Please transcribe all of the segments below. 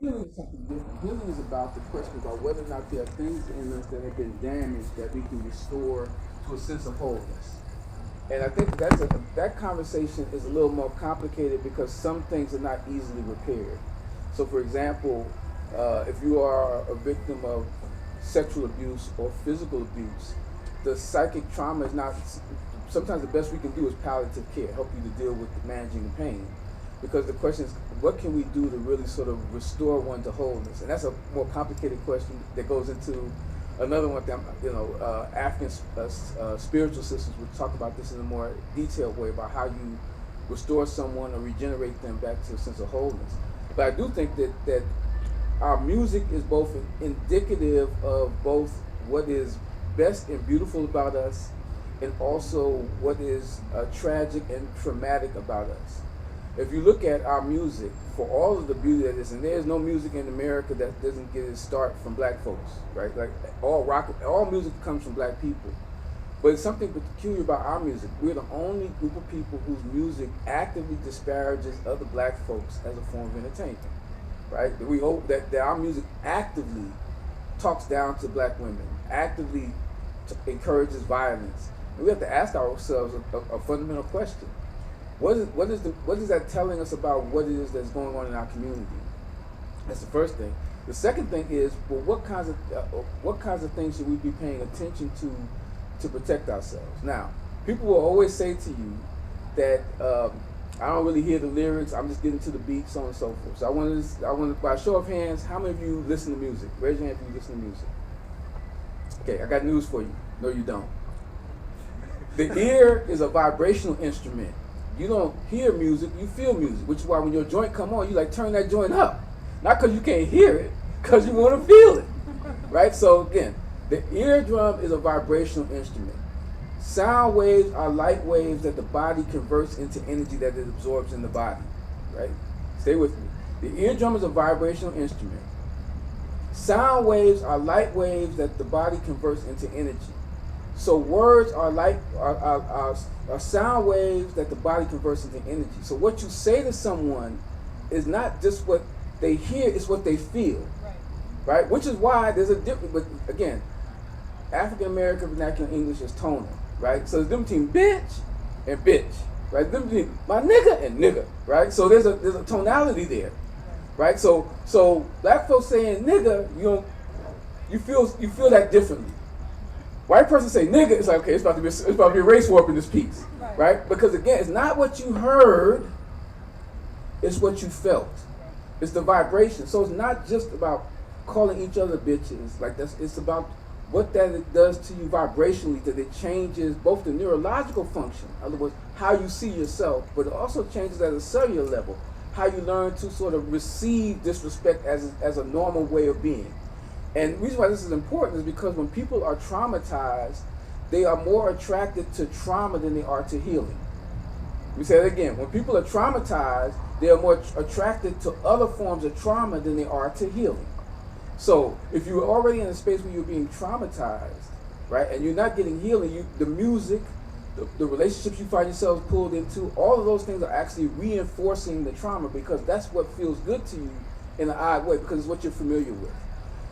Healing is something different. Healing is about the question about whether or not there are things in us that have been damaged that we can restore to a sense of wholeness. And I think that conversation is a little more complicated because some things are not easily repaired. So, for example, if you are a victim of sexual abuse or physical abuse, the psychic trauma is not. Sometimes the best we can do is palliative care, help you to deal with managing the pain. Because the question is, what can we do to really sort of restore one to wholeness? And that's a more complicated question that goes into another one. African spiritual systems would talk about this in a more detailed way about how you restore someone or regenerate them back to a sense of wholeness. But I do think that our music is both indicative of both what is best and beautiful about us, and also what is tragic and traumatic about us. If you look at our music, for all of the beauty that is, and there's no music in America that doesn't get its start from black folks, right? Like all music comes from black people. But it's something peculiar about our music. We're the only group of people whose music actively disparages other black folks as a form of entertainment, right? We hope that our music actively talks down to black women, actively encourages violence. And we have to ask ourselves a fundamental question. What is that telling us about what it is that's going on in our community? That's the first thing. The second thing is, well, what kinds of things should we be paying attention to protect ourselves? Now, people will always say to you that I don't really hear the lyrics. I'm just getting to the beat, so on and so forth. So I want to, by show of hands, how many of you listen to music? Raise your hand if you listen to music. Okay, I got news for you. No, you don't. The ear is a vibrational instrument. You don't hear music, you feel music, which is why when your joint come on, you like turn that joint up. Not because you can't hear it, because you want to feel it, right? So again, the eardrum is a vibrational instrument. Sound waves are light waves that the body converts into energy that it absorbs in the body, right? Stay with me. The eardrum is a vibrational instrument. Sound waves are light waves that the body converts into energy. So words are sound waves that the body converts into energy. So what you say to someone is not just what they hear, it's what they feel. Right? Which is why there's a difference. But again, African American vernacular English is tonal. Right? So there's a difference between bitch and bitch. Right? There's a difference between my nigga and nigga. Right? So there's a tonality there. Right? So black folks saying nigga, you feel that differently. White person say nigga, it's like, okay, it's about to be a race war up in this piece, right? Because again, it's not what you heard, it's what you felt. It's the vibration. So it's not just about calling each other bitches. It's about what that it does to you vibrationally, that it changes both the neurological function, in other words, how you see yourself, but it also changes at a cellular level, how you learn to sort of receive disrespect as a normal way of being. And the reason why this is important is because when people are traumatized, they are more attracted to trauma than they are to healing. Let me say that again. When people are traumatized, they are more attracted to other forms of trauma than they are to healing. So if you're already in a space where you're being traumatized, right, and you're not getting healing, the music, the relationships you find yourselves pulled into, all of those things are actually reinforcing the trauma because that's what feels good to you in an odd way because it's what you're familiar with.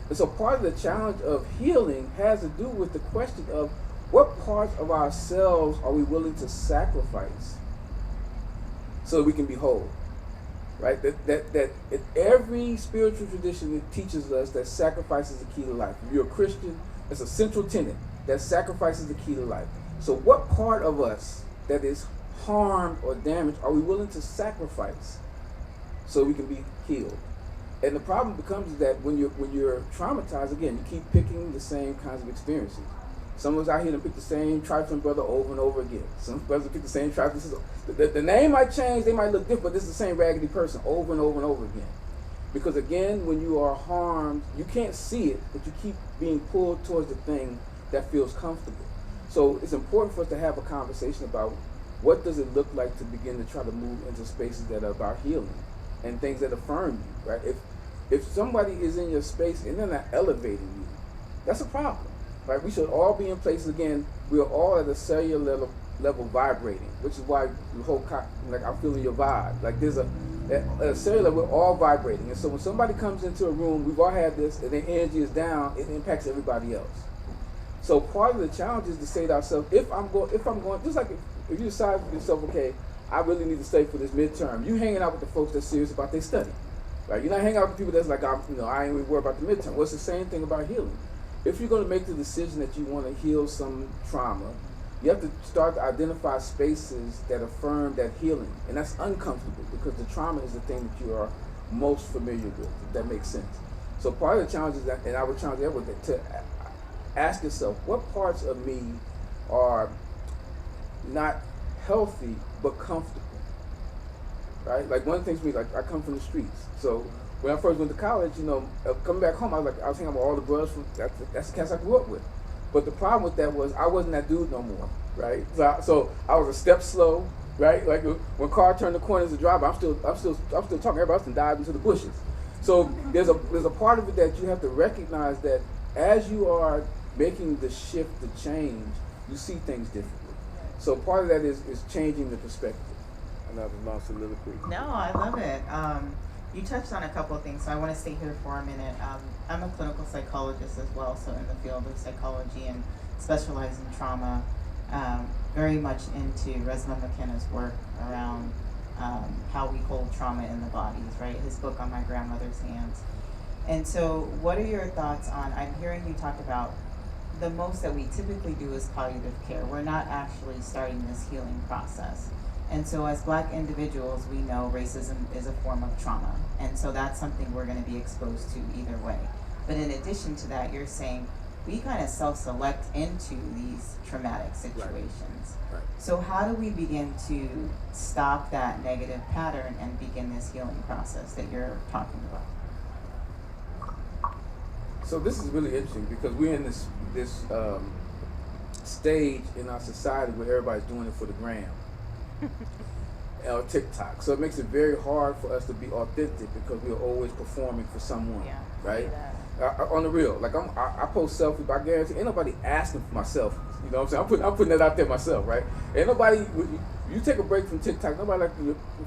And so part of the challenge of healing has to do with the question of what parts of ourselves are we willing to sacrifice so that we can be whole, right? That in every spiritual tradition it teaches us that sacrifice is the key to life. If you're a Christian, it's a central tenet that sacrifice is the key to life. So what part of us that is harmed or damaged are we willing to sacrifice so we can be healed? And the problem becomes that when you're traumatized, again, you keep picking the same kinds of experiences. Some of us out here to pick the same trifling brother over and over again. Some brothers pick the same trifling sister. The name might change, they might look different, but this is the same raggedy person over and over and over again. Because again, when you are harmed, you can't see it, but you keep being pulled towards the thing that feels comfortable. So it's important for us to have a conversation about what does it look like to begin to try to move into spaces that are about healing and things that affirm you, right? If somebody is in your space and they're not elevating you, that's a problem, right? We should all be in places, again, we are all at a cellular level vibrating, which is why the whole, like I'm feeling your vibe. Like there's at a cellular, we're all vibrating. And so when somebody comes into a room, we've all had this, and their energy is down, it impacts everybody else. So part of the challenge is to say to ourselves, if I'm going, just like if you decide for yourself, okay, I really need to stay for this midterm, you hanging out with the folks that's serious about their study, right? You're not hanging out with people that's like, I ain't really worried about the midterm. Well, it's the same thing about healing. If you're going to make the decision that you want to heal some trauma, you have to start to identify spaces that affirm that healing. And that's uncomfortable because the trauma is the thing that you are most familiar with, if that makes sense. So part of the challenge is that, and I would challenge everyone to ask yourself, what parts of me are not healthy but comfortable, right? Like one of the things for me, like I come from the streets. So when I first went to college, coming back home, I was hanging out with all the brothers from, that's the cats I grew up with. But the problem with that was I wasn't that dude no more, right? So I was a step slow, right? Like when car turned the corner as a driver, I'm still talking. Everybody else can dive into the bushes. So there's a part of it that you have to recognize that as you are making the shift, the change, you see things differently. So part of that is changing the perspective. I know I've lost a little bit. No, I love it. You touched on a couple of things, so I want to stay here for a minute. I'm a clinical psychologist as well, so in the field of psychology and specialize in trauma, very much into Resmaa McKenna's work around how we hold trauma in the bodies, right? His book On My Grandmother's Hands. And so what are your thoughts on, I'm hearing you talk about the most that we typically do is palliative care. We're not actually starting this healing process. And so as Black individuals, we know racism is a form of trauma. And so that's something we're going to be exposed to either way. But in addition to that, you're saying we kind of self-select into these traumatic situations. Right. So how do we begin to stop that negative pattern and begin this healing process that you're talking about? So this is really interesting because we're in this stage in our society where everybody's doing it for the gram. Or TikTok. So it makes it very hard for us to be authentic because we're always performing for someone, right? On the real, like I post selfies, but I guarantee ain't nobody asking for my selfies. You know what I'm saying? I'm putting that out there myself, right? Ain't nobody. You take a break from TikTok. Nobody a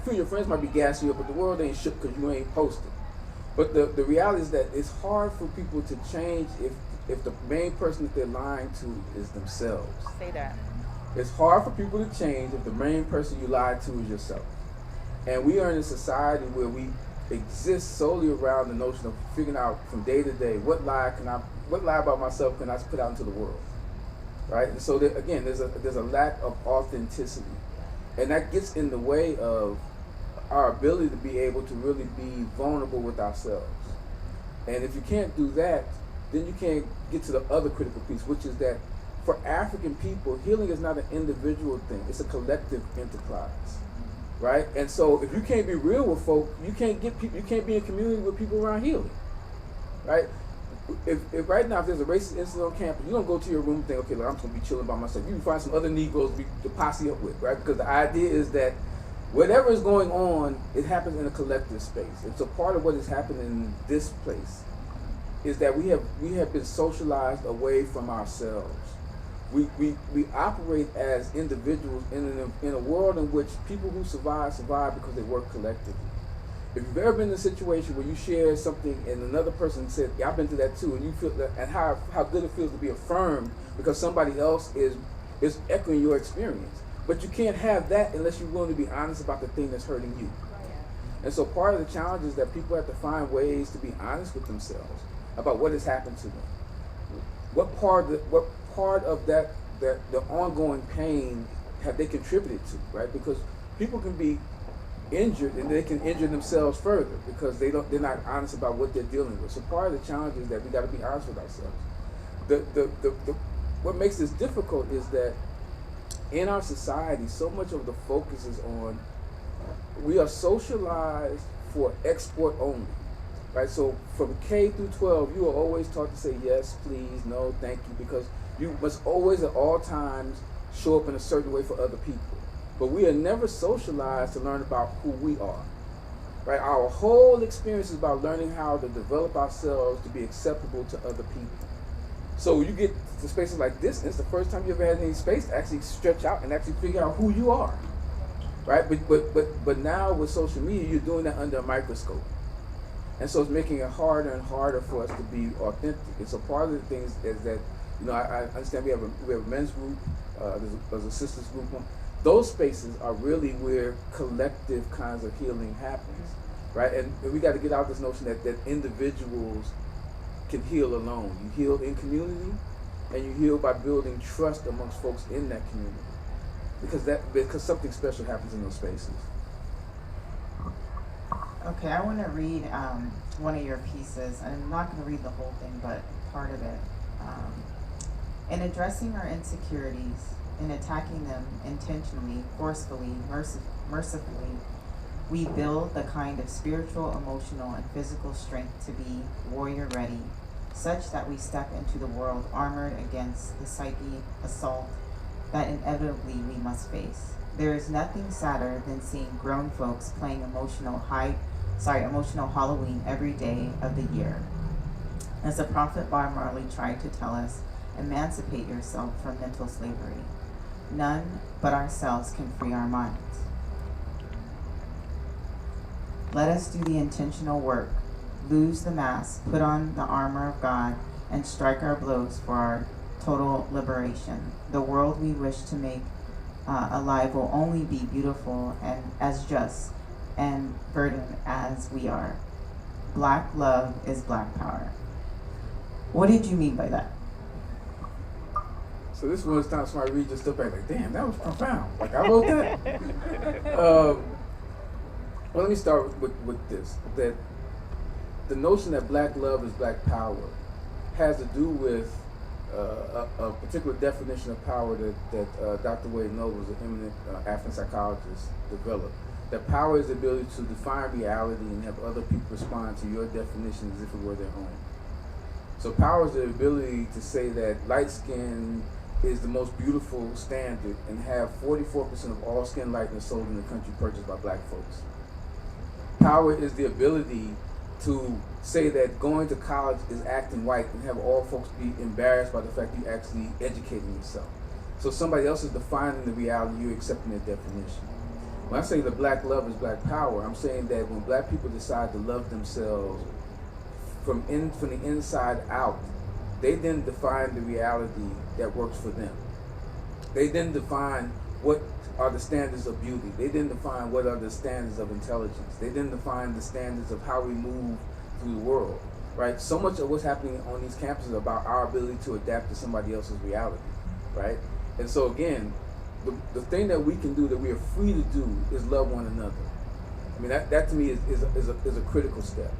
few of your friends might be gassing you up, but the world ain't shook because you ain't posted. But the reality is that it's hard for people to change if the main person that they're lying to is themselves. Say that. It's hard for people to change if the main person you lied to is yourself. And we are in a society where we exist solely around the notion of figuring out from day to day what lie about myself can I put out into the world, right? And so again, there's a lack of authenticity, and that gets in the way of our ability to be able to really be vulnerable with ourselves. And if you can't do that, then you can't get to the other critical piece, which is that for African people, healing is not an individual thing; it's a collective enterprise, right? And so, if you can't be real with folk, you can't be in community with people around healing, right? If right now, if there's a racist incident on campus, you don't go to your room and think, okay, look, I'm just gonna be chilling by myself. You can find some other Negroes to posse up with, right? Because the idea is that whatever is going on, it happens in a collective space. And so, part of what is happening in this place is that we have been socialized away from ourselves. We operate as individuals in a world in which people who survive because they work collectively. If you've ever been in a situation where you share something and another person said, yeah, I've been through that too, and you feel that, and how good it feels to be affirmed because somebody else is echoing your experience. But you can't have that unless you're willing to be honest about the thing that's hurting you. And so part of the challenge is that people have to find ways to be honest with themselves about what has happened to them. What part of that the ongoing pain have they contributed to, right? Because people can be injured and they can injure themselves further because they're not honest about what they're dealing with. So part of the challenge is that we got to be honest with ourselves. What makes this difficult is that in our society, so much of the focus is on we are socialized for export only. Right, so from K through 12, you are always taught to say yes, please, no, thank you, because you must always at all times show up in a certain way for other people. But we are never socialized to learn about who we are. Right, our whole experience is about learning how to develop ourselves to be acceptable to other people. So you get to spaces like this, and it's the first time you ever had any space to actually stretch out and actually figure out who you are. right? But now with social media, you're doing that under a microscope. And so it's making it harder and harder for us to be authentic. And so part of the things is that, I understand we have a men's group, there's a sisters group. Those spaces are really where collective kinds of healing happens, right? And we got to get out this notion that individuals can heal alone. You heal in community, and you heal by building trust amongst folks in that community, because something special happens in those spaces. Okay, I want to read one of your pieces. I'm not going to read the whole thing, but part of it. In addressing our insecurities, in attacking them intentionally, forcefully, mercifully, we build the kind of spiritual, emotional, and physical strength to be warrior ready, such that we step into the world armored against the psyche assault that inevitably we must face. There is nothing sadder than seeing grown folks playing emotional Halloween every day of the year. As the prophet Bob Marley tried to tell us, emancipate yourself from mental slavery. None but ourselves can free our minds. Let us do the intentional work, lose the mask, put on the armor of God, and strike our blows for our total liberation. The world we wish to make alive will only be beautiful and as just and burdened as we are. Black love is black power. What did you mean by that? So this was time somebody read this stuff back like, damn, that was profound. Like I wrote that. Well, let me start with this. That the notion that black love is black power has to do with a particular definition of power that Dr. Wade Nobles, an eminent African psychologist, developed. That power is the ability to define reality and have other people respond to your definition as if it were their own. So power is the ability to say that light skin is the most beautiful standard and have 44% of all skin lightness sold in the country purchased by black folks. Power is the ability to say that going to college is acting white and have all folks be embarrassed by the fact you actually educating yourself. So somebody else is defining the reality, you're accepting their definition. When I say that black love is black power, I'm saying that when black people decide to love themselves from the inside out, they then define the reality that works for them. They then define what are the standards of beauty. They then define what are the standards of intelligence. They then define the standards of how we move through the world, right? So much of what's happening on these campuses is about our ability to adapt to somebody else's reality, right? And so again, the thing that we can do, that we are free to do, is love one another. I mean, that to me is a critical step.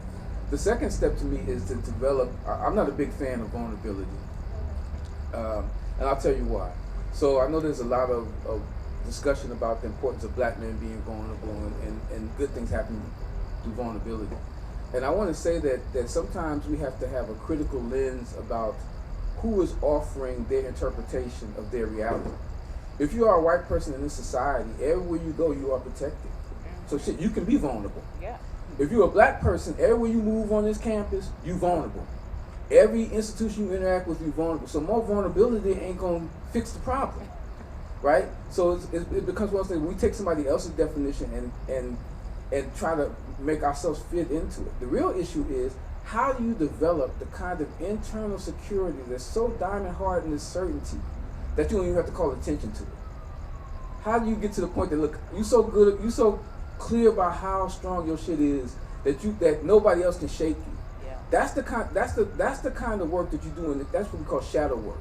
The second step to me is to develop, I'm not a big fan of vulnerability. And I'll tell you why. So I know there's a lot of discussion about the importance of black men being vulnerable and good things happen through vulnerability. And I want to say that sometimes we have to have a critical lens about who is offering their interpretation of their reality. If you are a white person in this society, everywhere you go, you are protected. So shit, you can be vulnerable. Yeah. If you're a black person, everywhere you move on this campus, you're vulnerable. Every institution you interact with, you're vulnerable. So more vulnerability ain't gonna fix the problem, right? So it becomes one of those things. We take somebody else's definition and try to make ourselves fit into it. The real issue is, how do you develop the kind of internal security that's so diamond hard in this certainty that you don't even have to call attention to it? How do you get to the point that, look, you so good, you so clear about how strong your shit is that nobody else can shake you? Yeah. That's the kind of work that you do, and that's what we call shadow work.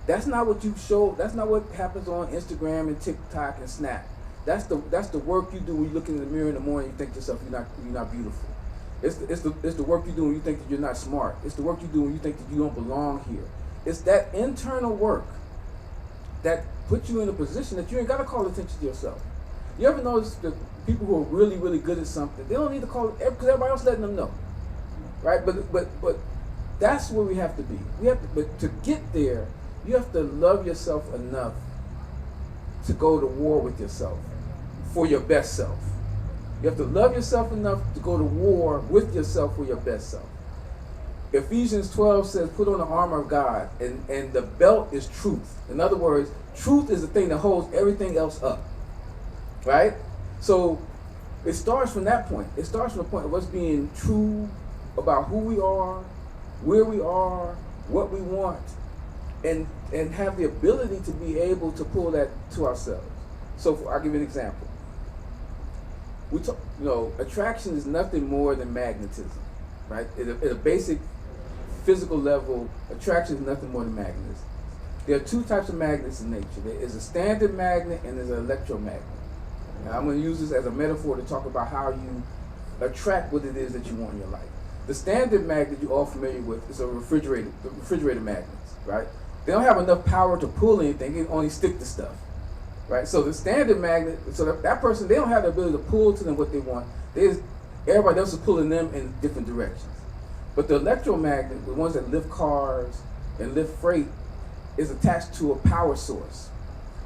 That's not what you show. That's not what happens on Instagram and TikTok and Snap. That's the work you do when you look in the mirror in the morning and you think to yourself you're not beautiful. It's the work you do when you think that you're not smart. It's the work you do when you think that you don't belong here. It's that internal work that puts you in a position that you ain't got to call attention to yourself. You ever notice that people who are really, really good at something, they don't need to call it because everybody else letting them know, right? But that's where we have to be. But to get there, you have to love yourself enough to go to war with yourself for your best self. You have to love yourself enough to go to war with yourself for your best self. Ephesians 12 says, put on the armor of God, and the belt is truth. In other words, truth is the thing that holds everything else up, right? So it starts from that point. It starts from the point of us being true about who we are, where we are, what we want, and have the ability to be able to pull that to ourselves. So I'll give you an example. We talk, attraction is nothing more than magnetism, right? At a basic physical level, attraction is nothing more than magnetism. There are two types of magnets in nature. There is a standard magnet and there's an electromagnet. Now, I'm going to use this as a metaphor to talk about how you attract what it is that you want in your life. The standard magnet you're all familiar with is the refrigerator magnets, right? They don't have enough power to pull anything, they only stick to stuff, right? So the standard magnet, so that person, they don't have the ability to pull to them what they want. Everybody else is pulling them in different directions. But the electromagnet, the ones that lift cars and lift freight, is attached to a power source.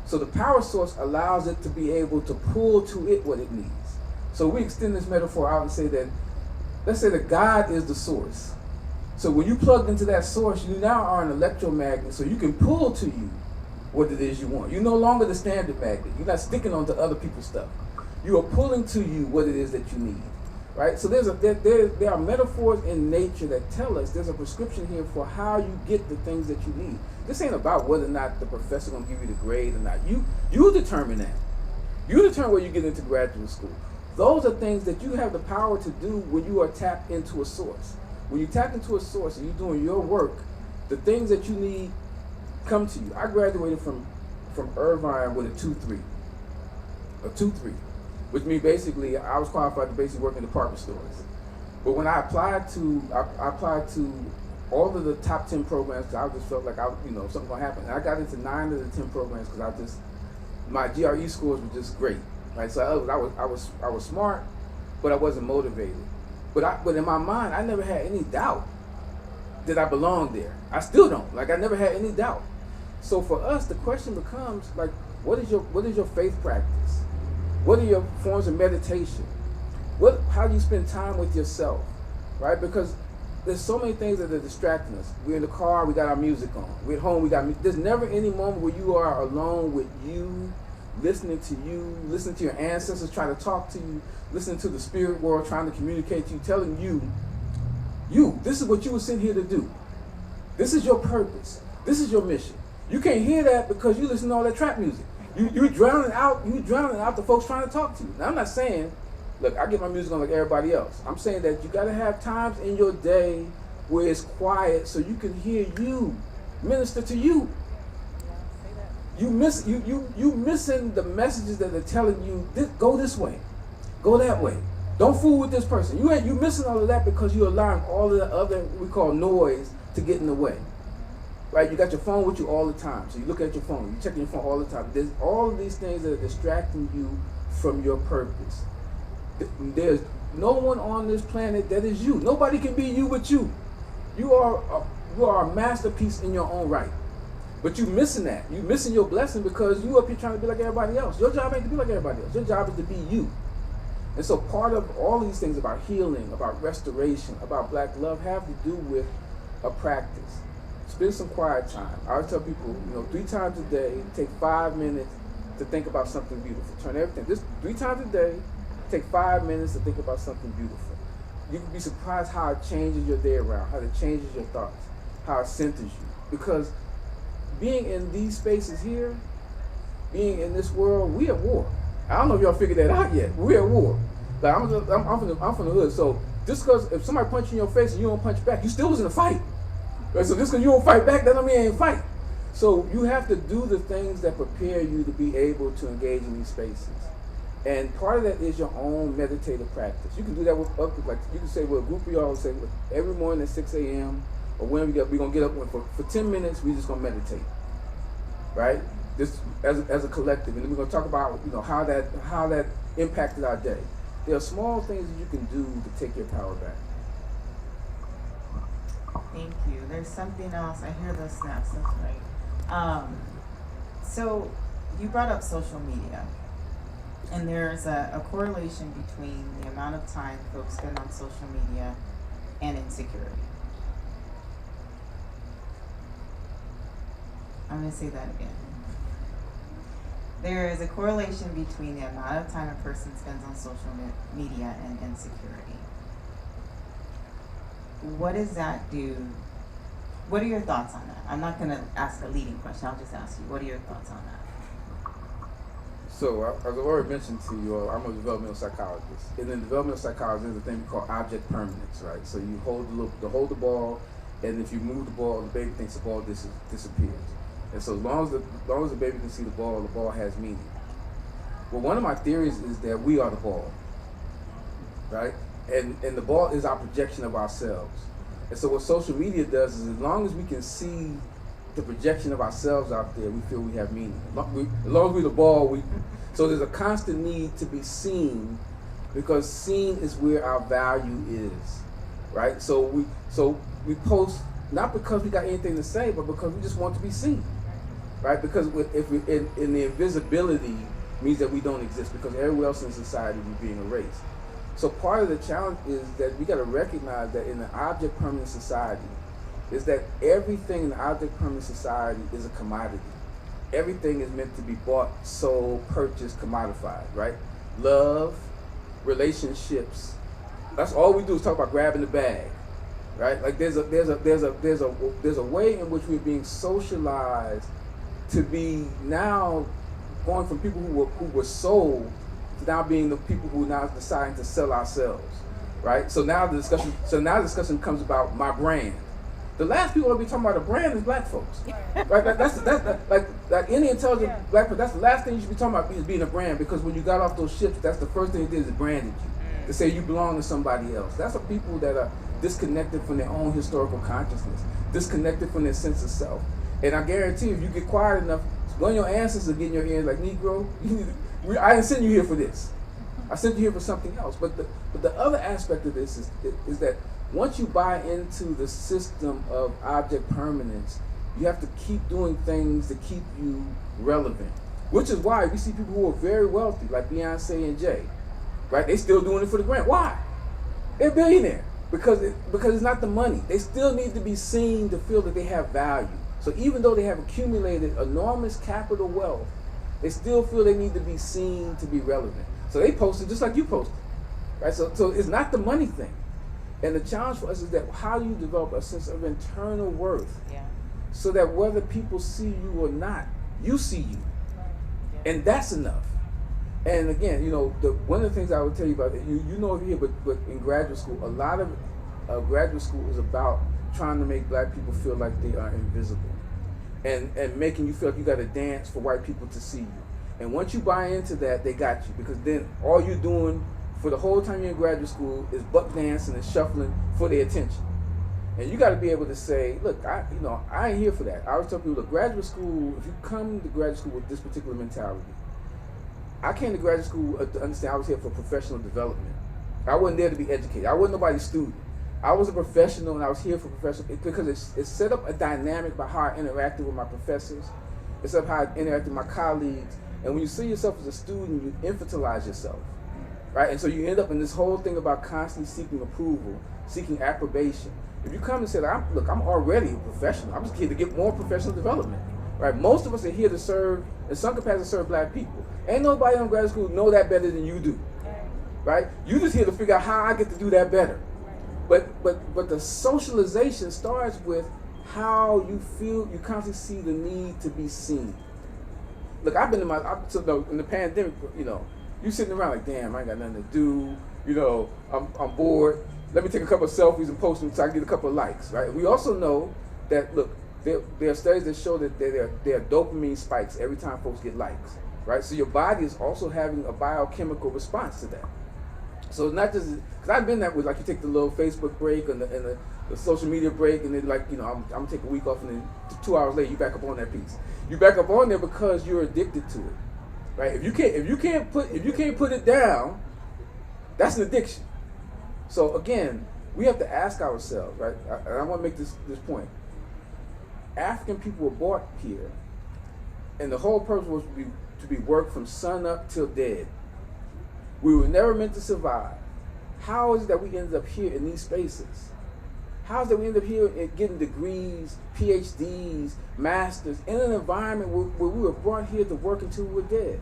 So the power source allows it to be able to pull to it what it needs. So we extend this metaphor out and say that, let's say that God is the source. So when you plug into that source, you now are an electromagnet, so you can pull to you what it is you want. You're no longer the standard magnet. You're not sticking onto other people's stuff. You are pulling to you what it is that you need, right? So there are metaphors in nature that tell us there's a prescription here for how you get the things that you need. This ain't about whether or not the professor gonna give you the grade or not. You determine that. You determine where you get into graduate school. Those are things that you have the power to do when you are tapped into a source. When you tap into a source and you're doing your work, the things that you need come to you. I graduated from Irvine with a 2.3, which means basically I was qualified to basically work in department stores. But when I applied to all of the top 10 programs, because I just felt like something gonna happen. And I got into 9 of the 10 programs because my GRE scores were just great, right? So I was smart, but I wasn't motivated. But in my mind, I never had any doubt that I belonged there. I still don't. I never had any doubt. So for us, the question becomes what is your faith practice? What are your forms of meditation? How do you spend time with yourself, right? Because there's so many things that are distracting us. We're in the car, we got our music on. We're at home, there's never any moment where you are alone with you, listening to your ancestors trying to talk to you, listening to the spirit world trying to communicate to you, telling you, this is what you were sent here to do. This is your purpose. This is your mission. You can't hear that because you listen to all that trap music. You drowning out the folks trying to talk to you. Now, I'm not saying, look, I get my music on like everybody else. I'm saying that you got to have times in your day where it's quiet so you can hear you minister to you. You missing the messages that are telling you, go this way, go that way. Don't fool with this person. You missing all of that because you're allowing all of the other we call noise to get in the way. Right? You got your phone with you all the time. So you look at your phone, you're checking your phone all the time. There's all of these things that are distracting you from your purpose. There's no one on this planet that is you. Nobody can be you but you. You are a masterpiece in your own right. But you missing that. You missing your blessing because you up here trying to be like everybody else. Your job ain't to be like everybody else. Your job is to be you. And so part of all these things about healing, about restoration, about black love have to do with a practice. Spend some quiet time. I always tell people, 3 times a day, take 5 minutes to think about something beautiful. Turn everything. Just 3 times a day, take 5 minutes to think about something beautiful. You can be surprised how it changes your day around, how it changes your thoughts, how it centers you. Because being in these spaces here, being in this world, we at war. I don't know if y'all figured that out yet. We're at war. I'm from the hood, so just because if somebody punches you in your face and you don't punch back, you still was in a fight. Right? So just because you don't fight back, that don't mean you ain't fight. So you have to do the things that prepare you to be able to engage in these spaces. And part of that is your own meditative practice. You can do that with other people. Like you can say with a group of y'all, say every morning at 6 a.m. or when we're going to get up for 10 minutes, we're just going to meditate. Right? Just as a collective. And then we're going to talk about how that impacted our day. There are small things that you can do to take your power back. Thank you. There's something else. I hear those snaps. That's right. So you brought up social media. And there's a correlation between the amount of time folks spend on social media and insecurity. I'm going to say that again. There is a correlation between the amount of time a person spends on social media and insecurity. What does that do? What are your thoughts on that? I'm not going to ask a leading question. I'll just ask you, what are your thoughts on that? So, as I've already mentioned to you, I'm a developmental psychologist. And in developmental psychology, there's a thing we call object permanence, right? So you hold the ball, and if you move the ball, the baby thinks the ball disappears. And so as long as the baby can see the ball has meaning. Well, one of my theories is that we are the ball, right? And the ball is our projection of ourselves. And so what social media does is, as long as we can see the projection of ourselves out there, we feel we have meaning. As long as we're the ball, so there's a constant need to be seen, because seen is where our value is, right? So we post not because we got anything to say, but because we just want to be seen, right? Because if we in the invisibility means that we don't exist, because everywhere else in society we're being erased. So part of the challenge is that we got to recognize that in an object permanent society, is that everything in the object permanent society is a commodity. Everything is meant to be bought, sold, purchased, commodified, right? Love, relationships. That's all we do is talk about grabbing the bag, right? Like there's a way in which we're being socialized to be now going from people who were sold to now being the people who are now deciding to sell ourselves, right? So now the discussion comes about my brand. The last people will be talking about a brand is black folks, right? That's like any intelligent black person. That's the last thing you should be talking about, is being a brand, because when you got off those ships, that's the first thing it did, is it branded you to say you belong to somebody else. That's the people that are disconnected from their own historical consciousness, disconnected from their sense of self. And I guarantee, if you get quiet enough, one of your ancestors get in your ears like, Negro, I didn't send you here for this. I sent you here for something else. But the other aspect of this is that once you buy into the system of object permanence, you have to keep doing things to keep you relevant. Which is why we see people who are very wealthy, like Beyonce and Jay, right? They still doing it for the grant. Why? They're a billionaire. Because it's not the money. They still need to be seen to feel that they have value. So even though they have accumulated enormous capital wealth, they still feel they need to be seen to be relevant. So they posted just like you posted, right? So it's not the money thing. And the challenge for us is that how do you develop a sense of internal worth, so that whether people see you or not, you see you. And that's enough. And again, one of the things I would tell you about it, you know here, but in graduate school, a lot of graduate school is about trying to make black people feel like they are invisible, and making you feel like you got to dance for white people to see you. And once you buy into that, they got you, because then all you're doing for the whole time you're in graduate school is buck dancing and shuffling for their attention. And you got to be able to say, look, I ain't here for that. I always tell people, look, graduate school, if you come to graduate school with this particular mentality, I came to graduate school to understand I was here for professional development. I wasn't there to be educated. I wasn't nobody's student. I was a professional, and I was here for professional, because it set up a dynamic by how I interacted with my professors. It set up how I interacted with my colleagues. And when you see yourself as a student, you infantilize yourself, right? And so you end up in this whole thing about constantly seeking approval, seeking approbation. If you come and say, look, I'm already a professional. I'm just here to get more professional development, right? Most of us are here to serve, in some capacity, serve black people. Ain't nobody in graduate school know that better than you do, right? You just here to figure out how I get to do that better. But the socialization starts with how you feel. You constantly see the need to be seen. Look, I've been in the pandemic. You sitting around like, damn, I ain't got nothing to do. I'm bored. Let me take a couple of selfies and post them so I can get a couple of likes, right? We also know that, look, there are studies that show that there are dopamine spikes every time folks get likes, right? So your body is also having a biochemical response to that. So it's not just, because I've been that with, like, you take the little Facebook break and the social media break, and then, like, I'm gonna take a week off, and then 2 hours later you back up on that piece. You back up on there because you're addicted to it, right? If you can't put it down, that's an addiction. So again, we have to ask ourselves, right? I want to make this point. African people were brought here, and the whole purpose was to be worked from sun up till dead. We were never meant to survive. How is it that we ended up here in these spaces? How is it that we end up here and getting degrees, PhDs, masters, in an environment where we were brought here to work until we were dead?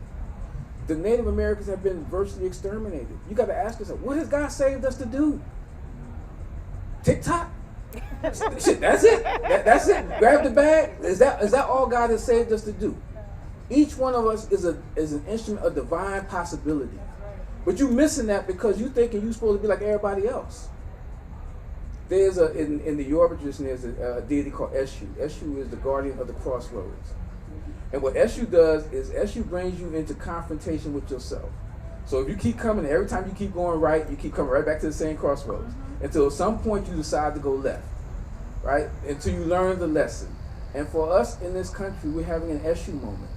The Native Americans have been virtually exterminated. You got to ask yourself, what has God saved us to do? TikTok? Shit, that's it. That's it. Grab the bag. Is that all God has saved us to do? Each one of us is an instrument of divine possibility. But you're missing that because you thinking you're supposed to be like everybody else. There's in the Yoruba tradition, there's a deity called Eshu. Eshu is the guardian of the crossroads. And what Eshu does is Eshu brings you into confrontation with yourself. So if you keep coming, every time you keep going right, you keep coming right back to the same crossroads. Until at some point you decide to go left, right? Until you learn the lesson. And for us in this country, we're having an Eshu moment.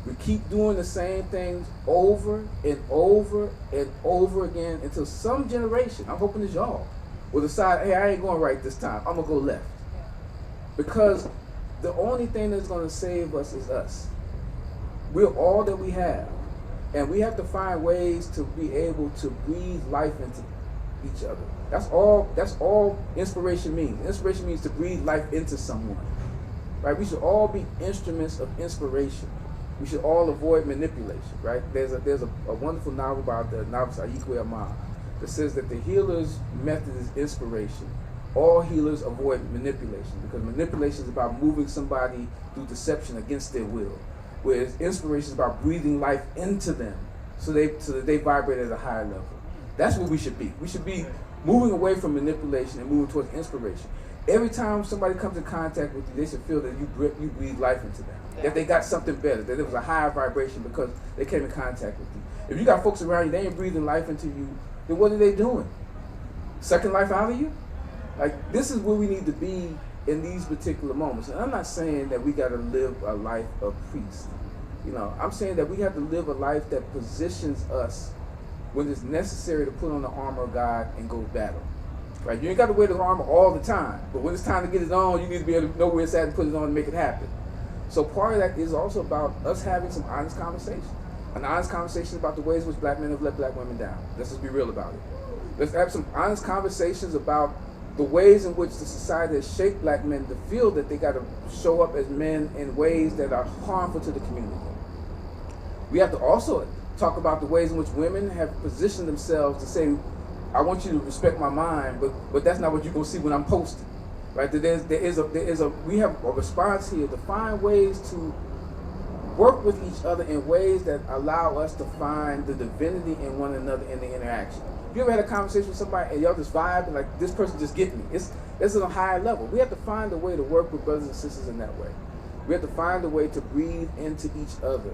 We keep doing the same things over and over and over again until some generation, I'm hoping it's y'all, will decide, hey, I ain't going right this time. I'm going to go left. Because the only thing that's going to save us is us. We're all that we have. And we have to find ways to be able to breathe life into each other. That's all inspiration means. Inspiration means to breathe life into someone. Right? We should all be instruments of inspiration. We should all avoid manipulation, right? There's a wonderful novel by the novelist Ayikwe Ama that says that the healer's method is inspiration. All healers avoid manipulation because manipulation is about moving somebody through deception against their will, whereas inspiration is about breathing life into them so that they vibrate at a higher level. That's what we should be. We should be moving away from manipulation and moving towards inspiration. Every time somebody comes in contact with you, they should feel that you breathe life into them. Yeah. That they got something better, that there was a higher vibration because they came in contact with you. If you got folks around you, they ain't breathing life into you, then what are they doing? Sucking life out of you? Like, this is where we need to be in these particular moments. And I'm not saying that we got to live a life of priest. You know, I'm saying that we have to live a life that positions us when it's necessary to put on the armor of God and go to battle. Right? You ain't got to wear the armor all the time, but when it's time to get it on, you need to be able to know where it's at and put it on and make it happen. So part of that is also about us having some honest conversation. An honest conversation about the ways in which black men have let black women down. Let's just be real about it. Let's have some honest conversations about the ways in which the society has shaped black men to feel that they got to show up as men in ways that are harmful to the community. We have to also talk about the ways in which women have positioned themselves to say, I want you to respect my mind, but that's not what you're going to see when I'm posting. Right? We have a response here to find ways to work with each other in ways that allow us to find the divinity in one another in the interaction. If you ever had a conversation with somebody and y'all just vibe and like, this person just get me, it's at a higher level. We have to find a way to work with brothers and sisters in that way. We have to find a way to breathe into each other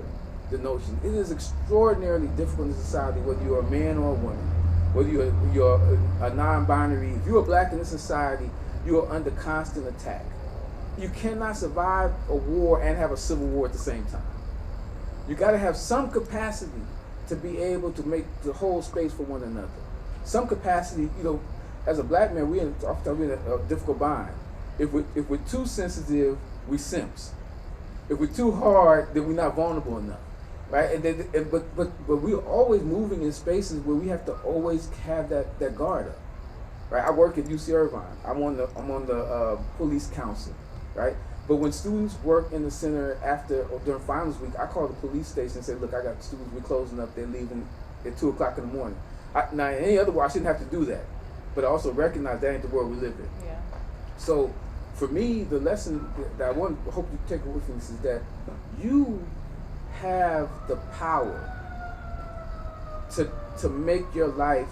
the notion. It is extraordinarily difficult in society, whether you're a man or a woman, whether you're a non-binary. If you're black in this society, you are under constant attack. You cannot survive a war and have a civil war at the same time. You got to have some capacity to be able to make the whole space for one another. Some capacity, you know, as a black man, we're in a difficult bind. If we're too sensitive, we simps. If we're too hard, then we're not vulnerable enough, right? But we're always moving in spaces where we have to always have that guard up, right? I work at UC Irvine. I'm on the police council, right? But when students work in the center during finals week, I call the police station and say, look, I got students, we're closing up, they're leaving at 2 o'clock in the morning. Now, in any other way, I shouldn't have to do that. But I also recognize that ain't the world we live in. Yeah. So, for me, the lesson that I hope you take away from this is that you have the power to make your life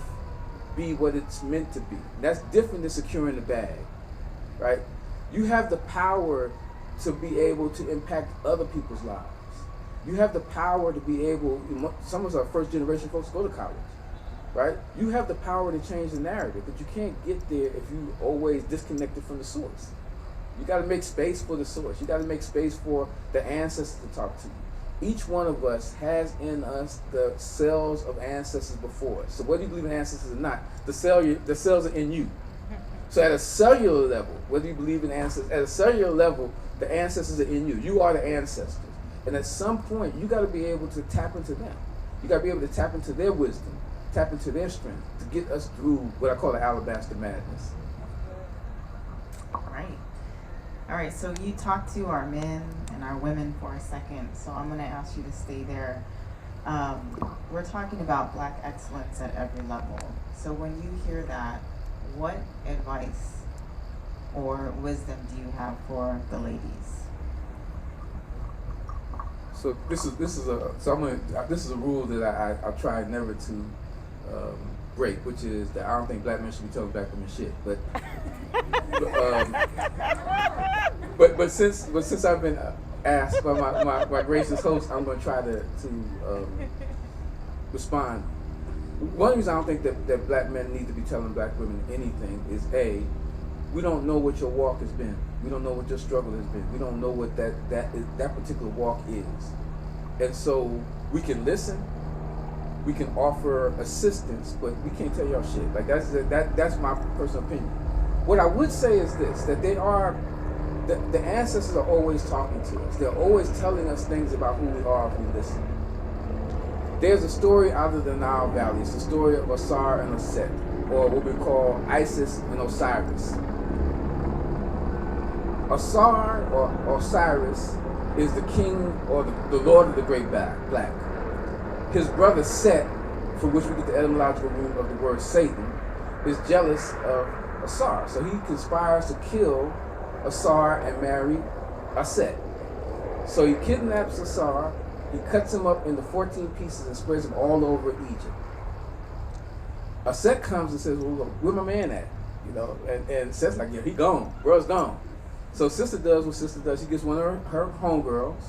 be what it's meant to be. That's different than securing the bag, right? You have the power to be able to impact other people's lives. You have the power to be able, some of us are first generation folks go to college, right? You have the power to change the narrative, but you can't get there if you always disconnected from the source. You got to make space for the source. You got to make space for the ancestors to talk to you. Each one of us has in us the cells of ancestors before us. So whether you believe in ancestors or not, the cells are in you. So at a cellular level, whether you believe in ancestors, at a cellular level, the ancestors are in you. You are the ancestors. And at some point, you got to be able to tap into them. You got to be able to tap into their wisdom, tap into their strength to get us through what I call the alabaster madness. All right, so you talked to our men and our women for a second, so I'm going to ask you to stay there. We're talking about Black excellence at every level. So when you hear that, what advice or wisdom do you have for the ladies? So this is a rule that I try never to break, which is that I don't think Black men should be telling Black women shit. But since I've been asked by my gracious host, I'm going to try to respond. One reason I don't think that Black men need to be telling Black women anything is we don't know what your walk has been. We don't know what your struggle has been. We don't know what that particular walk is. And so we can listen, we can offer assistance, but we can't tell y'all shit. Like that's my personal opinion. What I would say is this, that the ancestors are always talking to us. They're always telling us things about who we are if we listen. There's a story out of the Nile Valley. It's the story of Osar and Set, or what we call Isis and Osiris. Osar or Osiris is the king or the lord of the great black. His brother Set, from which we get the etymological root of the word Satan, is jealous of Osar. So he conspires to kill Osar and marry Set. So he kidnaps Osar, he cuts him up into 14 pieces and spreads them all over Egypt. Set comes and says, well, where my man at? You know, and Set's like, yeah, he gone. Bro's gone. So sister does what sister does. She gets one of her homegirls,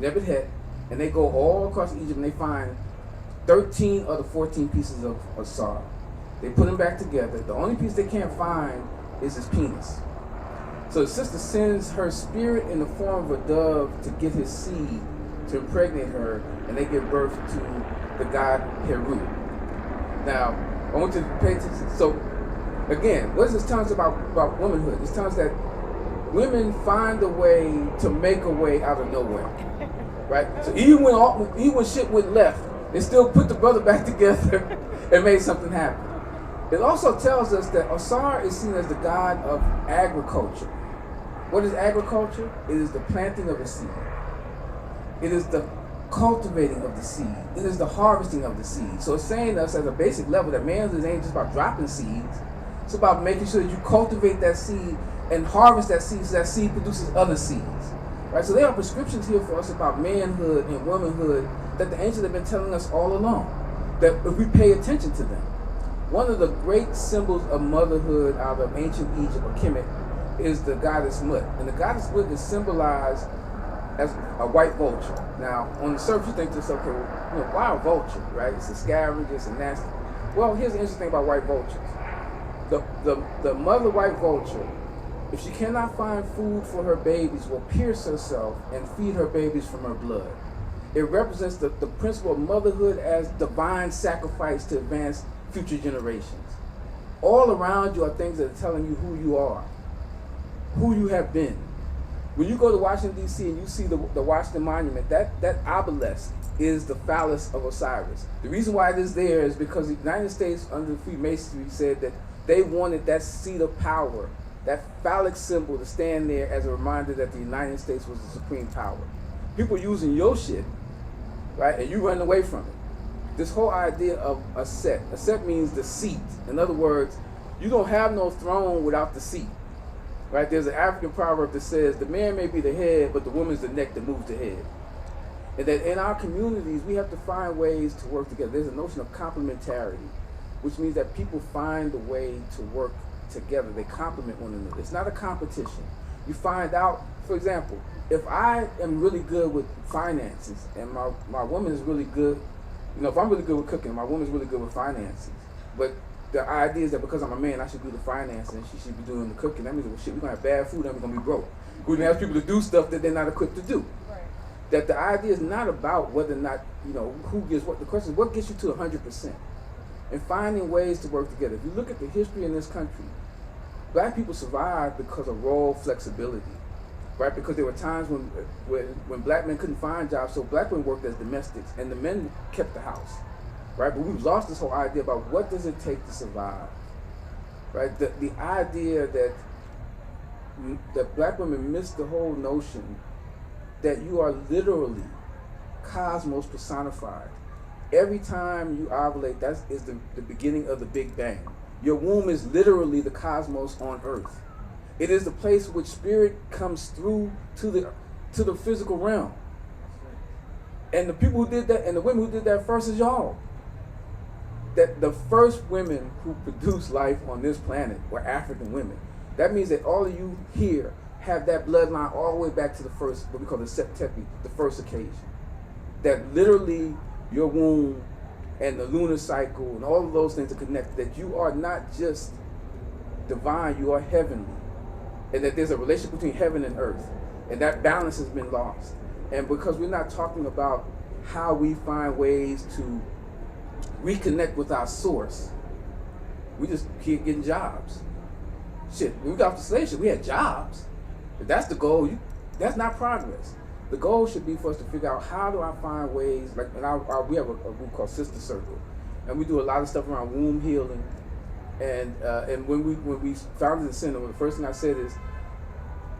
Nebuchadnezzar, and they go all across Egypt and they find 13 of the 14 pieces of Osar. They put them back together. The only piece they can't find is his penis. So the sister sends her spirit in the form of a dove to get his seed, to impregnate her, and they give birth to the god Heru. Now, I want you to pay attention. So, again, what does this tell us about womanhood? This tells us that women find a way to make a way out of nowhere, right? So even when shit went left, they still put the brother back together and made something happen. It also tells us that Osar is seen as the god of agriculture. What is agriculture? It is the planting of the seed. It is the cultivating of the seed. It is the harvesting of the seed. So it's saying to us at a basic level that manhood ain't just about dropping seeds. It's about making sure that you cultivate that seed and harvest that seed so that seed produces other seeds. Right? So there are prescriptions here for us about manhood and womanhood that the ancients have been telling us all along, that if we pay attention to them. One of the great symbols of motherhood out of ancient Egypt, or Kemet, is the goddess Mut. And the goddess Mut is symbolized as a white vulture. Now, on the surface, you think to yourself, okay, well, why a vulture, right? It's a scavenger, it's a nasty. Well, here's the interesting thing about white vultures. The mother white vulture, if she cannot find food for her babies, will pierce herself and feed her babies from her blood. It represents the principle of motherhood as divine sacrifice to advance future generations. All around you are things that are telling you who you are, who you have been. When you go to Washington, D.C. and you see the Washington Monument, that obelisk is the phallus of Osiris. The reason why it is there is because the United States under Freemasonry said that they wanted that seat of power, that phallic symbol, to stand there as a reminder that the United States was the supreme power. People using your shit, right, and you running away from it. This whole idea of a set means the seat. In other words, you don't have no throne without the seat. Right? There's an African proverb that says, the man may be the head, but the woman's the neck that moves the head. And that in our communities, we have to find ways to work together. There's a notion of complementarity, which means that people find a way to work together. They complement one another. It's not a competition. You find out, for example, if I am really good with finances and my woman is really good, you know, if I'm really good with cooking, my woman's really good with finances, but the idea is that because I'm a man, I should do the finances and she should be doing the cooking. That means, well, shit, we're going to have bad food and we're going to be broke. We're going to ask people to do stuff that they're not equipped to do. Right. That the idea is not about whether or not, you know, who gets what. The question is, what gets you to 100%? And finding ways to work together. If you look at the history in this country, black people survived because of role flexibility. Right? Because there were times when black men couldn't find jobs, so black women worked as domestics and the men kept the house. Right? But we've lost this whole idea about what does it take to survive. Right? The idea that that black women miss the whole notion that you are literally cosmos personified. Every time you ovulate, that is the beginning of the Big Bang. Your womb is literally the cosmos on Earth. It is the place which spirit comes through to the physical realm. And the people who did that, and the women who did that first is y'all. That the first women who produced life on this planet were African women. That means that all of you here have that bloodline all the way back to the first, what we call the septepi, the first occasion. That literally your womb and the lunar cycle and all of those things are connected. That you are not just divine, you are heavenly. And that there's a relationship between heaven and earth. And that balance has been lost. And because we're not talking about how we find ways to reconnect with our source, we just keep getting jobs. Shit, when we got off the slave ship, we had jobs. If that's the goal, that's not progress. The goal should be for us to figure out, how do I find ways, like we have a group called Sister Circle, and we do a lot of stuff around womb healing. And when we founded the center, the first thing I said is,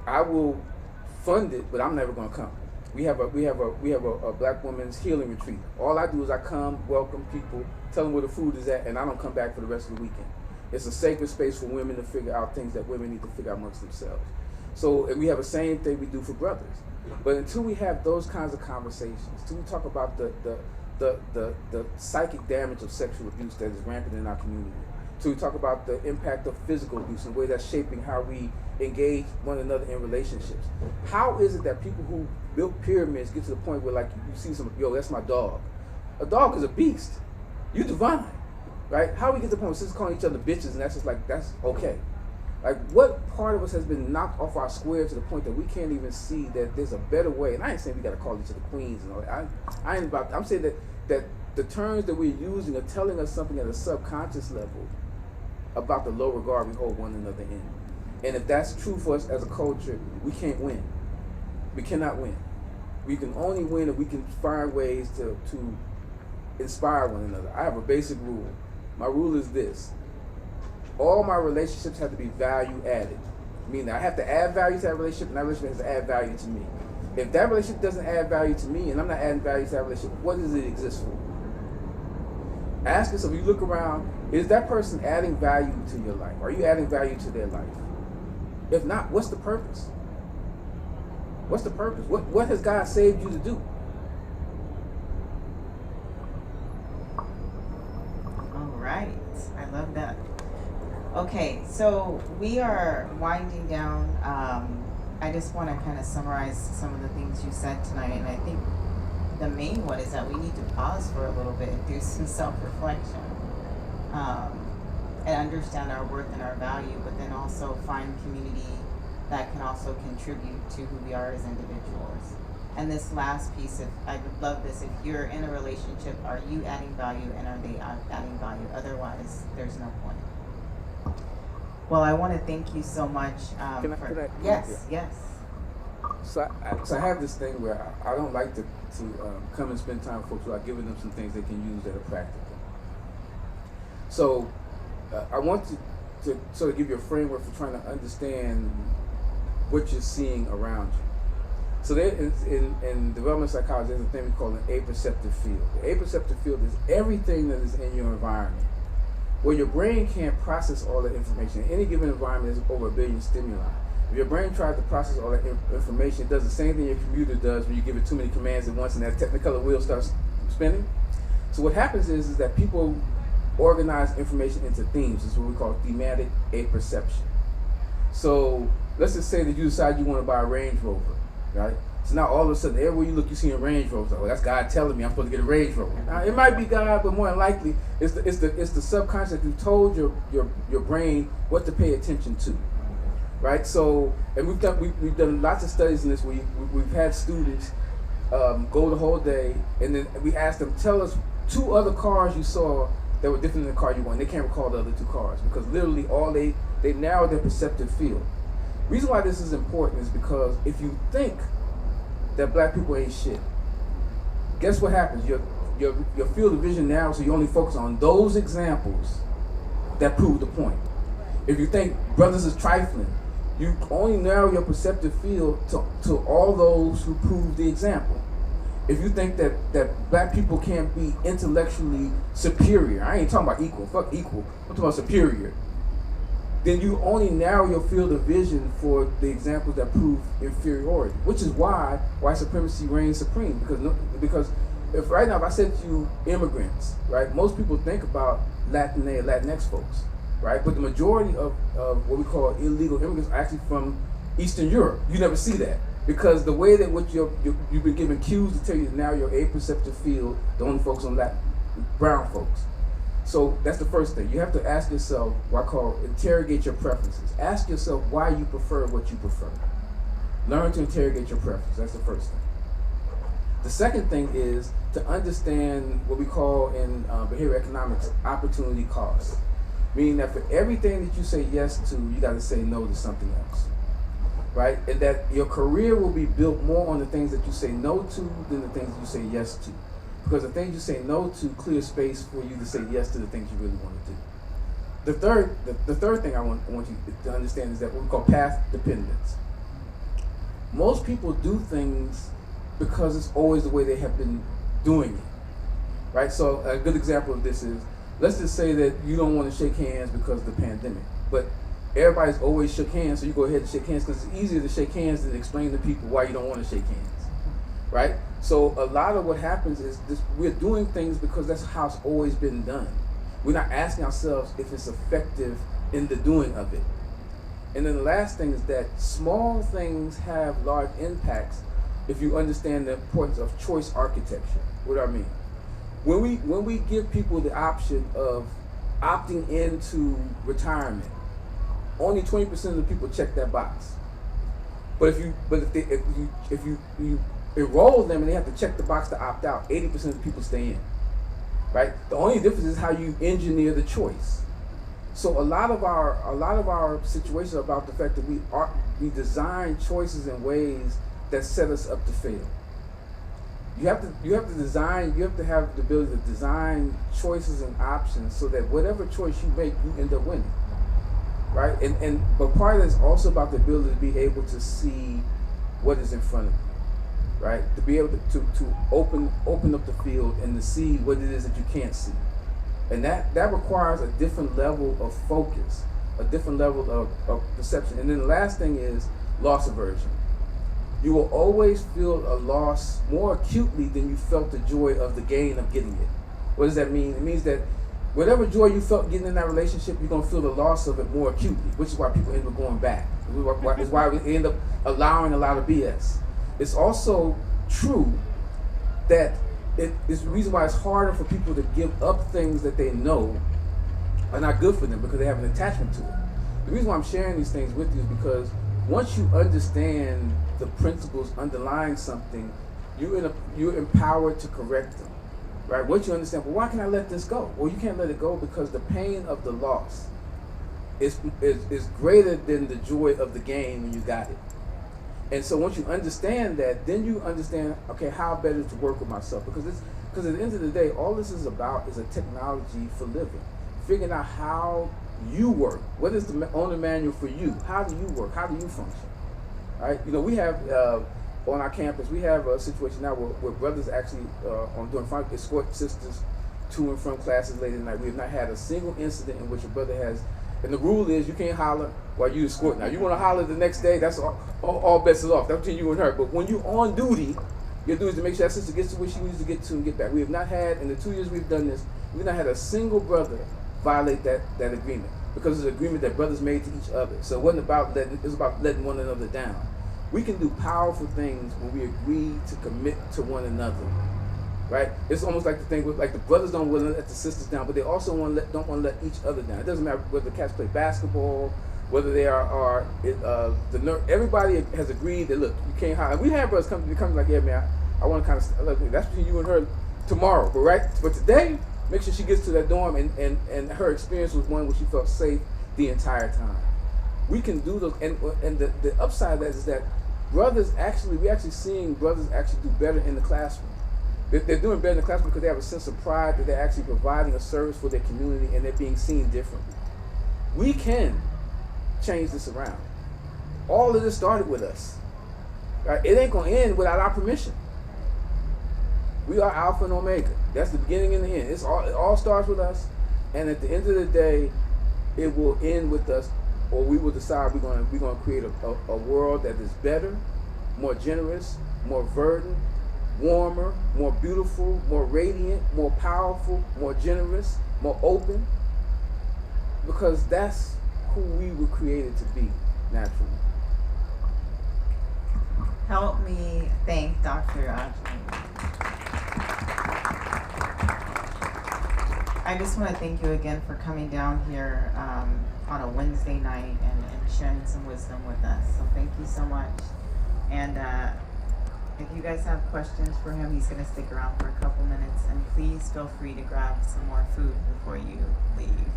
I will fund it, but I'm never going to come. We have a black women's healing retreat. All I do is I come, welcome people, tell them where the food is at, and I don't come back for the rest of the weekend. It's a sacred space for women to figure out things that women need to figure out amongst themselves. So, and we have the same thing we do for brothers. But until we have those kinds of conversations, until we talk about the psychic damage of sexual abuse that is rampant in our community, until we talk about the impact of physical abuse and the way that's shaping how we engage one another in relationships. How is it that people who built pyramids get to the point where, like, you see some, yo, that's my dog. A dog is a beast. You divine, right? How we get to the point where sisters calling each other bitches and that's just like, that's okay. Like, what part of us has been knocked off our square to the point that we can't even see that there's a better way? And I ain't saying we got to call each other queens and all that. I'm saying that the terms that we're using are telling us something at a subconscious level about the low regard we hold one another in. And if that's true for us as a culture, we can't win. We cannot win. We can only win if we can find ways to inspire one another. I have a basic rule. My rule is this. All my relationships have to be value added. Meaning I have to add value to that relationship, and that relationship has to add value to me. If that relationship doesn't add value to me, and I'm not adding value to that relationship, what does it exist for? Ask yourself, you look around, is that person adding value to your life? Are you adding value to their life? If not, what's the purpose? What's the purpose? What has God saved you to do? All right. I love that. Okay, so we are winding down. I just want to kind of summarize some of the things you said tonight, and I think the main one is that we need to pause for a little bit and do some self-reflection, and understand our worth and our value, but then also find community that can also contribute to who we are as individuals. And this last piece, I would love this, if you're in a relationship, are you adding value and are they adding value? Otherwise, there's no point. Well, I want to thank you so much. Yes. So I have this thing where I don't like to come and spend time with folks without giving them some things they can use that are practical. So I want to sort of give you a framework for trying to understand what you're seeing around you. So there in development psychology, there's a thing we call an perceptive field. The perceptive field is everything that is in your environment. Where your brain can't process all that information. In any given environment, there's over 1 billion stimuli. If your brain tries to process all that information, it does the same thing your computer does when you give it too many commands at once and that Technicolor wheel starts spinning. So what happens is that people organize information into themes. This is what we call thematic apperception. So let's just say that you decide you want to buy a Range Rover, right? So now all of a sudden, everywhere you look, you see a Range Rover. Oh, that's God telling me I'm supposed to get a Range Rover. Now, it might be God, but more than likely, it's the subconscious that you told your brain what to pay attention to, right? So, and we've done lots of studies in this. We've had students go the whole day, and then we asked them, tell us 2 other cars you saw that were different than the car you wanted. They can't recall the other 2 cars because literally they narrowed their perceptive field. The reason why this is important is because if you think that black people ain't shit, guess what happens? Your field of vision narrows, so you only focus on those examples that prove the point. If you think brothers is trifling, You only narrow your perceptive field to all those who prove the example. If you think that black people can't be intellectually superior, I ain't talking about equal, fuck equal, I'm talking about superior, then you only narrow your field of vision for the examples that prove inferiority, which is why white supremacy reigns supreme. Because if right now, if I said to you immigrants, right, most people think about Latinx folks, right? But the majority of what we call illegal immigrants are actually from Eastern Europe. You never see that. Because the way that you've been given cues to tell you now your perceptive field, the only focus on brown folks. So that's the first thing. You have to ask yourself what I call interrogate your preferences. Ask yourself why you prefer what you prefer. Learn to interrogate your preferences. That's the first thing. The second thing is to understand what we call in behavioral economics opportunity cost. Meaning that for everything that you say yes to, you got to say no to something else. Right? And that your career will be built more on the things that you say no to than the things that you say yes to. Because the things you say no to clear space for you to say yes to the things you really want to do. The third thing I want you to understand is that what we call path dependence. Most people do things because it's always the way they have been doing it. Right? So a good example of this is, let's just say that you don't want to shake hands because of the pandemic. But everybody's always shook hands, so you go ahead and shake hands because it's easier to shake hands than explain to people why you don't want to shake hands, right? So a lot of what happens is we're doing things because that's how it's always been done. We're not asking ourselves if it's effective in the doing of it. And then the last thing is that small things have large impacts if you understand the importance of choice architecture. What do I mean? When we give people the option of opting into retirement, only 20% of the people check that box. But if you enroll them and they have to check the box to opt out, 80% of the people stay in. Right? The only difference is how you engineer the choice. So a lot of our situations are about the fact that we design choices in ways that set us up to fail. You have to have the ability to design choices and options so that whatever choice you make, you end up winning. Right? But part of it is also about the ability to be able to see what is in front of you. Right? To be able to open up the field and to see what it is that you can't see. And that requires a different level of focus, a different level of perception. And then the last thing is loss aversion. You will always feel a loss more acutely than you felt the joy of the gain of getting it. What does that mean? It means that whatever joy you felt getting in that relationship, you're going to feel the loss of it more acutely, which is why people end up going back. It's why we end up allowing a lot of BS. It's also true that it is the reason why it's harder for people to give up things that they know are not good for them because they have an attachment to it. The reason why I'm sharing these things with you is because once you understand the principles underlying something, you're empowered to correct them. Right? Once you understand, well, why can I let this go? Well, you can't let it go because the pain of the loss is greater than the joy of the gain when you got it. And so once you understand that, then you understand, okay, how better to work with myself. Because at the end of the day, all this is about is a technology for living. Figuring out how you work. What is the owner manual for you? How do you work? How do you function? Right? You know, we have on our campus, we have a situation now where brothers actually escort sisters to and from classes late at night. We have not had a single incident in which a brother has, and the rule is you can't holler while you escort. Now, you want to holler the next day, that's all bets is off. That's between you and her. But when you're on duty, your duty is to make sure that sister gets to where she needs to get to and get back. We have not had, in the 2 years we've done this, we've not had a single brother violate that agreement, because it's an agreement that brothers made to each other. So it wasn't about it was about letting one another down. We can do powerful things when we agree to commit to one another, right? It's almost like the thing with, like, the brothers don't want to let the sisters down, but they also don't want to let each other down. It doesn't matter whether the cats play basketball, whether they are everybody has agreed that, look, you can't hide. We have brothers come like, yeah, man, I want to kind of, that's between you and her tomorrow, but today, make sure she gets to that dorm, and her experience was one where she felt safe the entire time. We can do those, and the upside of that is that we're actually seeing brothers actually do better in the classroom. They're doing better in the classroom because they have a sense of pride that they're actually providing a service for their community and they're being seen differently. We can change this around. all of this started with us. Right? It ain't gonna end without our permission. We are Alpha and Omega. That's the beginning and the end. It all starts with us, and at the end of the day, it will end with us, or we will decide we're gonna create a world that is better, more generous, more verdant, warmer, more beautiful, more radiant, more powerful, more generous, more open, because that's who we were created to be naturally. Help me thank Dr. Àjàmú. I just want to thank you again for coming down here on a Wednesday night and sharing some wisdom with us. So thank you so much. And if you guys have questions for him, he's going to stick around for a couple minutes. And please feel free to grab some more food before you leave.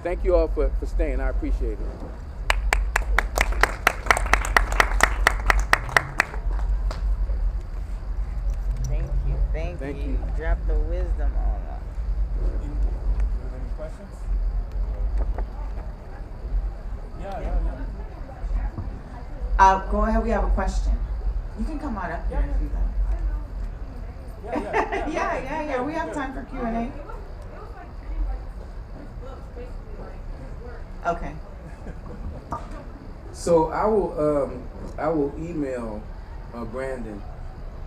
Thank you all for staying. I appreciate it. Thank you. Drop the wisdom on us. Any questions? Yeah. Go ahead. We have a question. You can come on up here if you like. Yeah. We have time for Q&A. Okay. So I will email Brandon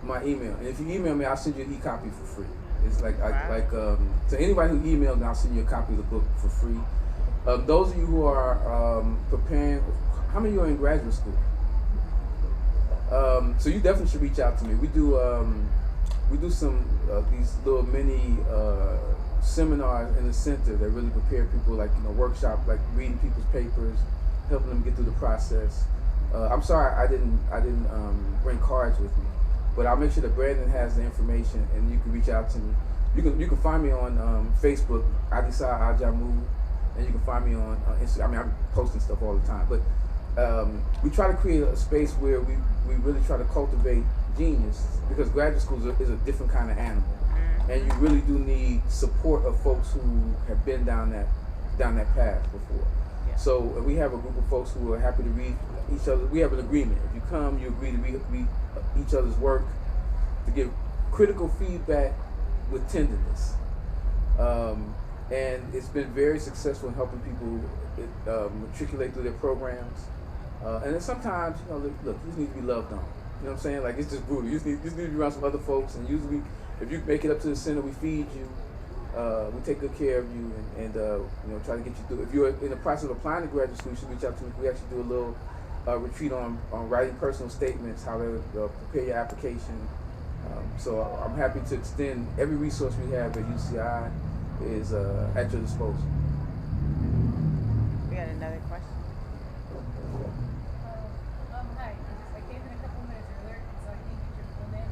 my email, and if you email me, I'll send you an e-copy for free. It's like to anybody who emailed me, I'll send you a copy of the book for free. Those of you who are preparing, how many of you are in graduate school? So you definitely should reach out to me. We do some these little mini seminars in the center that really prepare people, like workshop, like reading people's papers, helping them get through the process. I'm sorry I didn't bring cards with me, but I'll make sure that Brandon has the information, and you can reach out to me. You can find me on Facebook, Àdísà Àjàmú, and you can find me on Instagram. I mean, I'm posting stuff all the time, but we try to create a space where we really try to cultivate genius, because graduate school is a different kind of animal, and you really do need support of folks who have been down that path before. Yeah. So we have a group of folks who are happy to read each other. We have an agreement. If you come, you agree to read each other's work, to give critical feedback with tenderness. And it's been very successful in helping people matriculate through their programs. And then sometimes, look, you just need to be loved on. You know what I'm saying? Like, it's just brutal. You just need to be around some other folks, and usually, if you make it up to the center, we feed you, we take good care of you, and try to get you through. If you're in the process of applying to graduate school, you should reach out to me. We actually do a little retreat on writing personal statements, how to prepare your application. So I'm happy to extend every resource we have at UCI is at your disposal. We got another question. Hi. I came in a couple minutes earlier, so I didn't get your full name.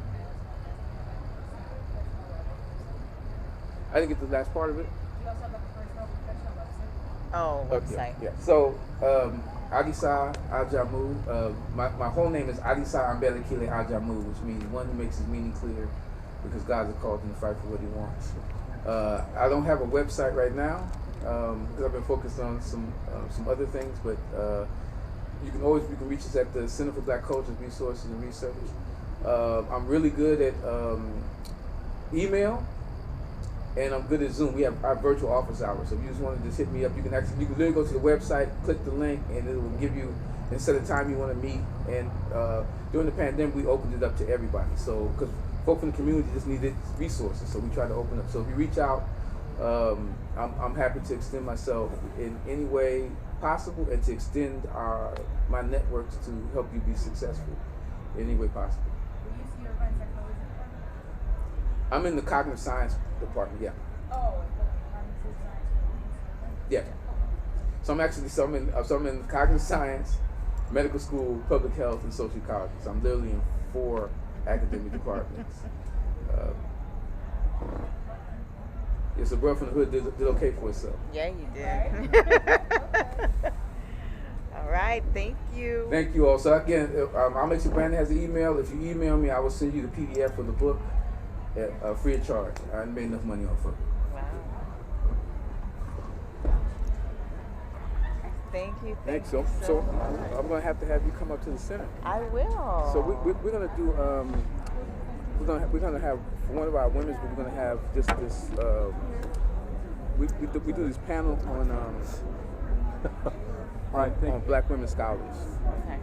I didn't get the last part of it. You also have like a personal professional website? Oh, website. Yeah. So Àdísà Àjàmú. My whole name is Àdísà Àjàmú, which means one who makes his meaning clear, because God has called him to fight for what he wants. I don't have a website right now because I've been focused on some other things, but you can reach us at the Center for Black Culture, Resources, and Research. I'm really good at email, and I'm good at Zoom. We have our virtual office hours, so if you just want to just hit me up, you can literally go to the website, click the link, and it will give you and set a time you want to meet. And during the pandemic, we opened it up to everybody. So because folk from the community just needed resources, so we try to open up. So if you reach out, I'm happy to extend myself in any way possible, and to extend my networks to help you be successful in any way possible. Will you see your Irvine psychology department? I'm in the cognitive science department. Yeah. Oh, cognitive science. Yeah. So I'm in cognitive science, medical school, public health, and social ecology. So I'm literally in 4 academic departments. Yes, a brother from the hood did okay for himself. Yeah, you did. All right, thank you. Thank you all. So again, I'll make sure Brandon has the email. If you email me, I will send you the PDF of the book at free of charge. I made enough money off of it. Wow. Thank you. Thanks. Thank you So much. I'm gonna have to have you come up to the center. I will. So we're gonna do we're gonna have for one of our women's we're gonna have this we do this panel on on Black women scholars. Okay.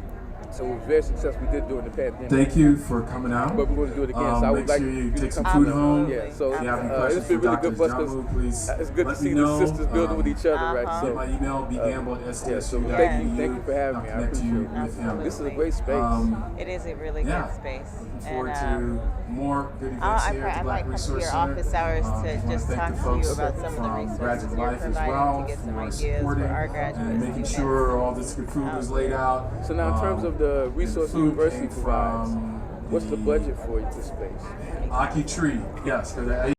So it was very successful. We did during the pandemic. Thank you for coming out. But we're going to do it again. So I would make like sure you you to take some come food out. home. Yeah. So if you have any it's questions been for really Dr. good for us Àjàmú, please it's good to let see me the know. sisters building with each other, right? Get my email, bgamble@sdsu.edu. So thank you for having me. I I'll connect appreciate you it. with him. This is a great space. It is a really yeah. good space. Looking forward to more good events I here at the might Black come to Resource your Center. office hours to Just just wanna talk thank the to you folks about some of the from resources Graduate you're Life as providing well to get some for ideas supporting for our graduate and making students. sure all this good food was laid out. So now in terms of the resource food university came provides, from what's the budget for this space? Aki Tree, yes.